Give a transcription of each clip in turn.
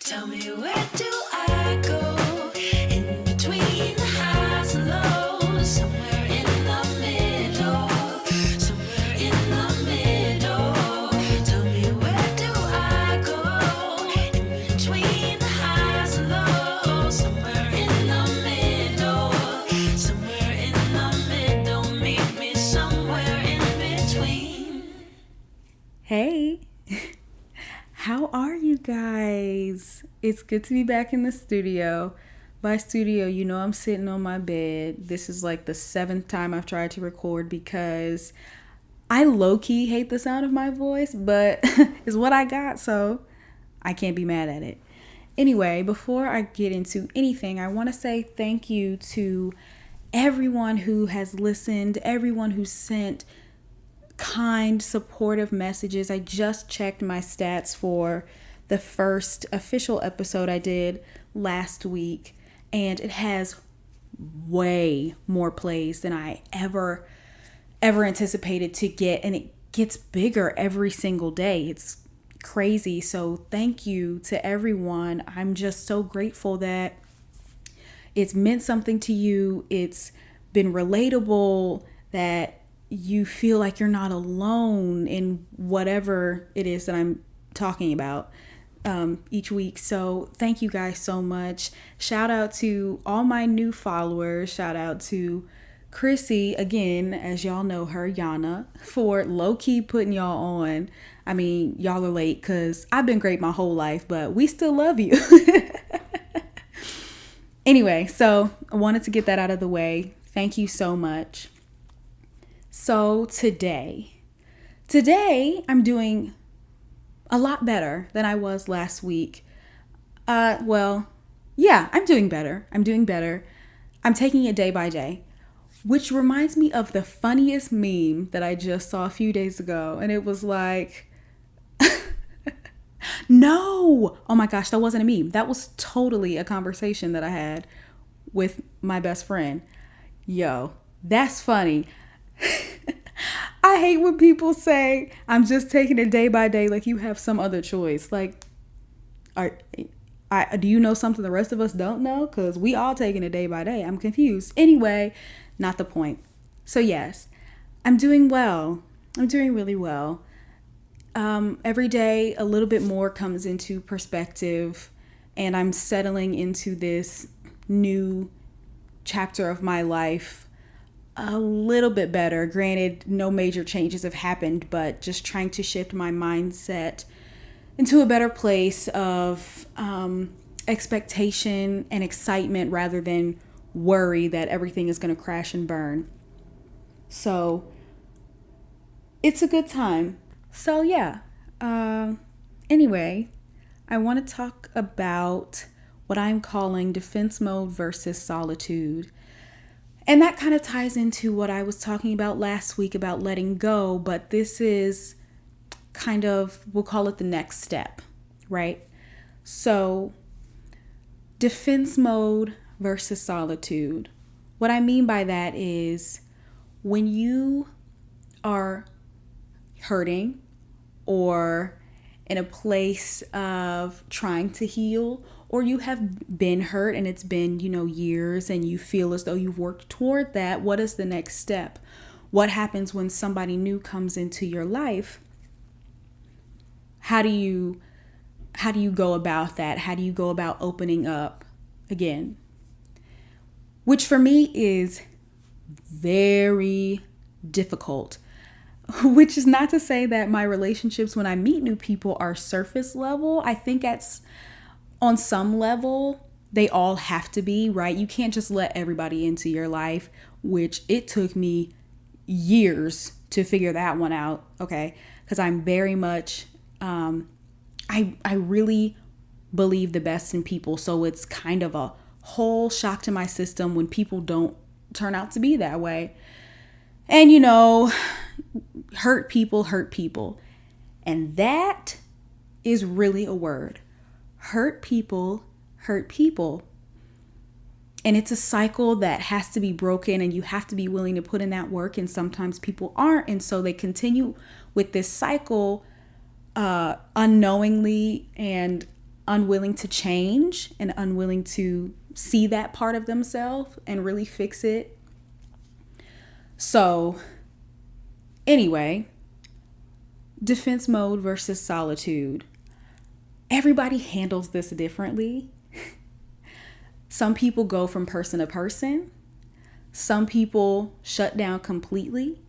Tell me, where do I go in between the highs and lows? Somewhere in the middle, somewhere in the middle. Tell me, where do I go in between the highs and lows? Somewhere in the middle, somewhere in the middle. Meet me somewhere in between. Hey, how are you guys? It's good to be back in the studio. By studio, I'm sitting on my bed. This is like the 7th time I've tried to record because I low-key hate the sound of my voice, but it's what I got, so I can't be mad at it. Anyway, before I get into anything, I want to say thank you to everyone who has listened, everyone who sent kind, supportive messages. I just checked my stats for the first official episode I did last week, and it has way more plays than I ever anticipated to get, and it gets bigger every single day. It's crazy. So thank you to everyone. I'm just so grateful that it's meant something to you. It's been relatable, that you feel like you're not alone in whatever it is that I'm talking about each week. So thank you guys so much. Shout out to all my new followers. Shout out to Chrissy, again, as y'all know her, Yana, for low-key putting y'all on. I mean, y'all are late because I've been great my whole life, but we still love you. Anyway, so I wanted to get that out of the way. Thank you so much. So today I'm doing a lot better than I was last week. I'm doing better. I'm taking it day by day, which reminds me of the funniest meme that I just saw a few days ago. And it was like, no, oh my gosh, that wasn't a meme. That was totally a conversation that I had with my best friend. Yo, that's funny. I hate when people say, I'm just taking it day by day, like you have some other choice. Like, do you know something the rest of us don't know? Because we all taking it day by day. I'm confused. Anyway, not the point. So yes, I'm doing well. I'm doing really well. Every day, a little bit more comes into perspective, and I'm settling into this new chapter of my life a little bit better. Granted, no major changes have happened, but just trying to shift my mindset into a better place of expectation and excitement rather than worry that everything is going to crash and burn. So it's a good time. So yeah. Anyway, I want to talk about what I'm calling defense mode versus solitude. And that kind of ties into what I was talking about last week about letting go, but this is kind of, we'll call it the next step, right? So, defense mode versus solitude. What I mean by that is when you are hurting or in a place of trying to heal, or you have been hurt and it's been, years, and you feel as though you've worked toward that, what is the next step? What happens when somebody new comes into your life? How do you go about that? How do you go about opening up again? Which for me is very difficult. Which is not to say that my relationships when I meet new people are surface level. I think that's on some level, they all have to be, right? You can't just let everybody into your life, which it took me years to figure that one out, okay? Because I'm very much, I really believe the best in people. So it's kind of a whole shock to my system when people don't turn out to be that way. And, hurt people. And that is really a word. Hurt people. And it's a cycle that has to be broken, and you have to be willing to put in that work. And sometimes people aren't. And so they continue with this cycle unknowingly, and unwilling to change and unwilling to see that part of themselves and really fix it. So anyway, defense mode versus solitude. Everybody handles this differently. Some people go from person to person. Some people shut down completely.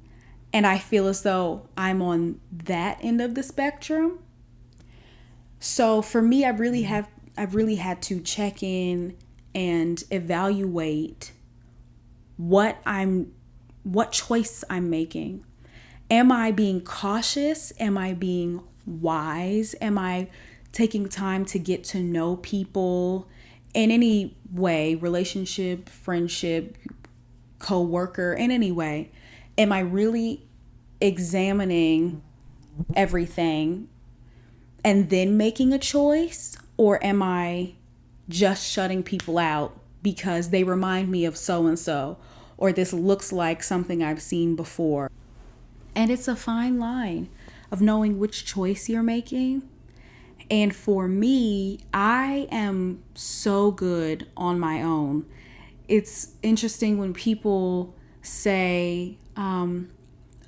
And I feel as though I'm on that end of the spectrum. So for me, I've really had to check in and evaluate what choice I'm making. Am I being cautious? Am I being wise? Am I taking time to get to know people in any way, relationship, friendship, co-worker, in any way? Am I really examining everything and then making a choice? Or am I just shutting people out because they remind me of so-and-so, or this looks like something I've seen before? And it's a fine line of knowing which choice you're making. And for me, I am so good on my own. It's interesting when people say, oh,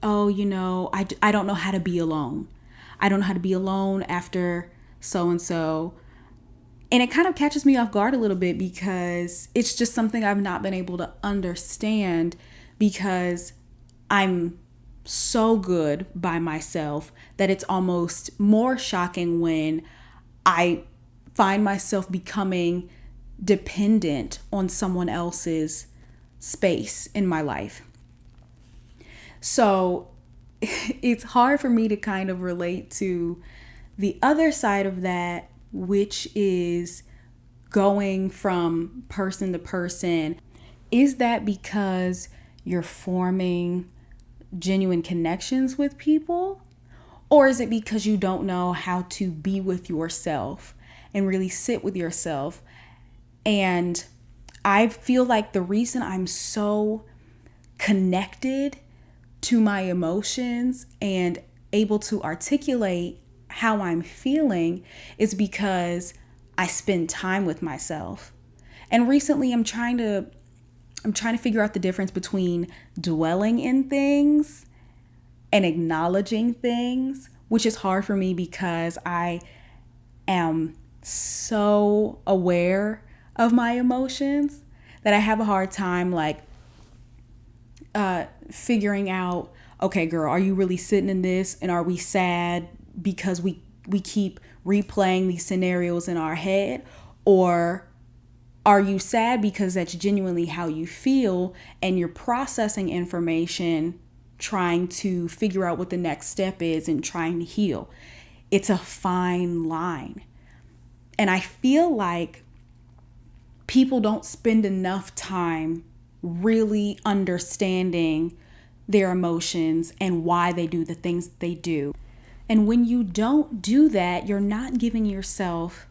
I don't know how to be alone. I don't know how to be alone after so-and-so. And it kind of catches me off guard a little bit because it's just something I've not been able to understand, because I'm so good by myself that it's almost more shocking when I find myself becoming dependent on someone else's space in my life. So it's hard for me to kind of relate to the other side of that, which is going from person to person. Is that because you're forming genuine connections with people? Or is it because you don't know how to be with yourself and really sit with yourself? And I feel like the reason I'm so connected to my emotions and able to articulate how I'm feeling is because I spend time with myself. And recently I'm trying to figure out the difference between dwelling in things and acknowledging things, which is hard for me because I am so aware of my emotions that I have a hard time figuring out, okay, girl, are you really sitting in this? And are we sad because we keep replaying these scenarios in our head? Or are you sad because that's genuinely how you feel and you're processing information, trying to figure out what the next step is and trying to heal? It's a fine line. And I feel like people don't spend enough time really understanding their emotions and why they do the things they do. And when you don't do that, you're not giving yourself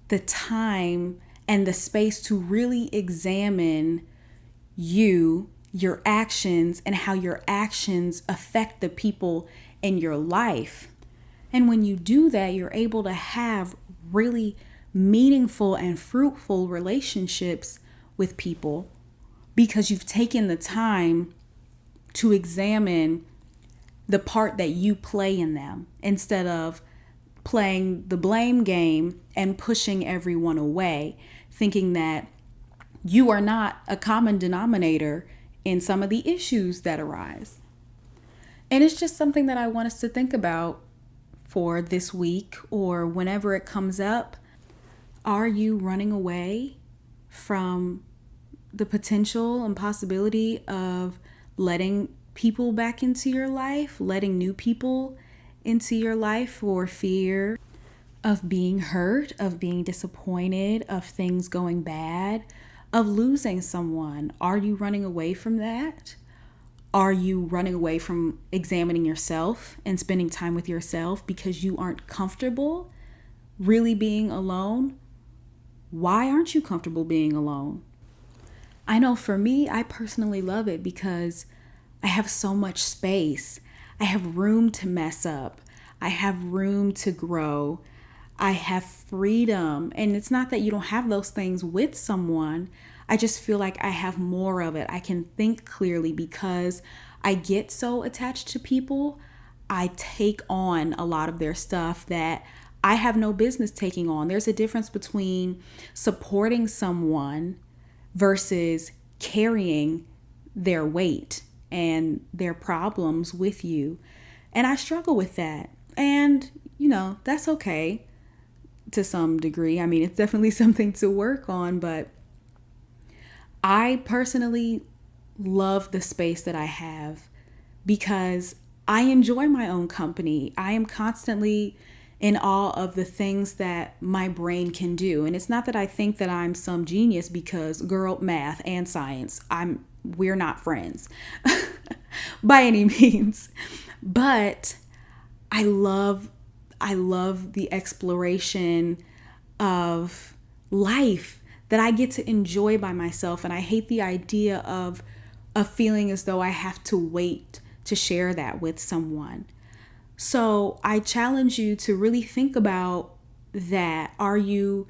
the time and the space to really examine you, your actions, and how your actions affect the people in your life. And when you do that, you're able to have really meaningful and fruitful relationships with people because you've taken the time to examine the part that you play in them instead of playing the blame game and pushing everyone away, thinking that you are not a common denominator in some of the issues that arise. And it's just something that I want us to think about for this week or whenever it comes up. Are you running away from the potential and possibility of letting people back into your life, letting new people into your life for fear of being hurt, of being disappointed, of things going bad, of losing someone? Are you running away from that? Are you running away from examining yourself and spending time with yourself because you aren't comfortable really being alone? Why aren't you comfortable being alone? I know for me, I personally love it because I have so much space. I have room to mess up. I have room to grow. I have freedom. And it's not that you don't have those things with someone. I just feel like I have more of it. I can think clearly because I get so attached to people. I take on a lot of their stuff that I have no business taking on. There's a difference between supporting someone versus carrying their weight and their problems with you. And I struggle with that. And, that's okay to some degree. I mean, it's definitely something to work on, but I personally love the space that I have because I enjoy my own company. I am constantly in awe of the things that my brain can do. And it's not that I think that I'm some genius because girl, math and science, we're not friends by any means. But I love the exploration of life that I get to enjoy by myself. And I hate the idea of a feeling as though I have to wait to share that with someone. So I challenge you to really think about that. Are you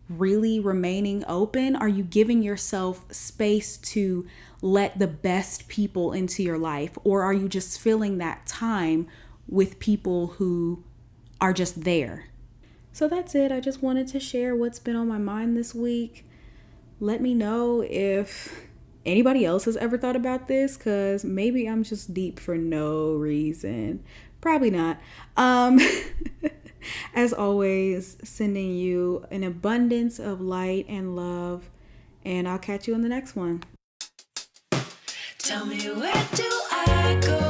really remaining open? Are you giving yourself space to let the best people into your life? Or are you just filling that time with people who are just there? So that's it. I just wanted to share what's been on my mind this week. Let me know if anybody else has ever thought about this, because maybe I'm just deep for no reason. Probably not. As always, sending you an abundance of light and love, and I'll catch you in the next one. Tell me, where do I go?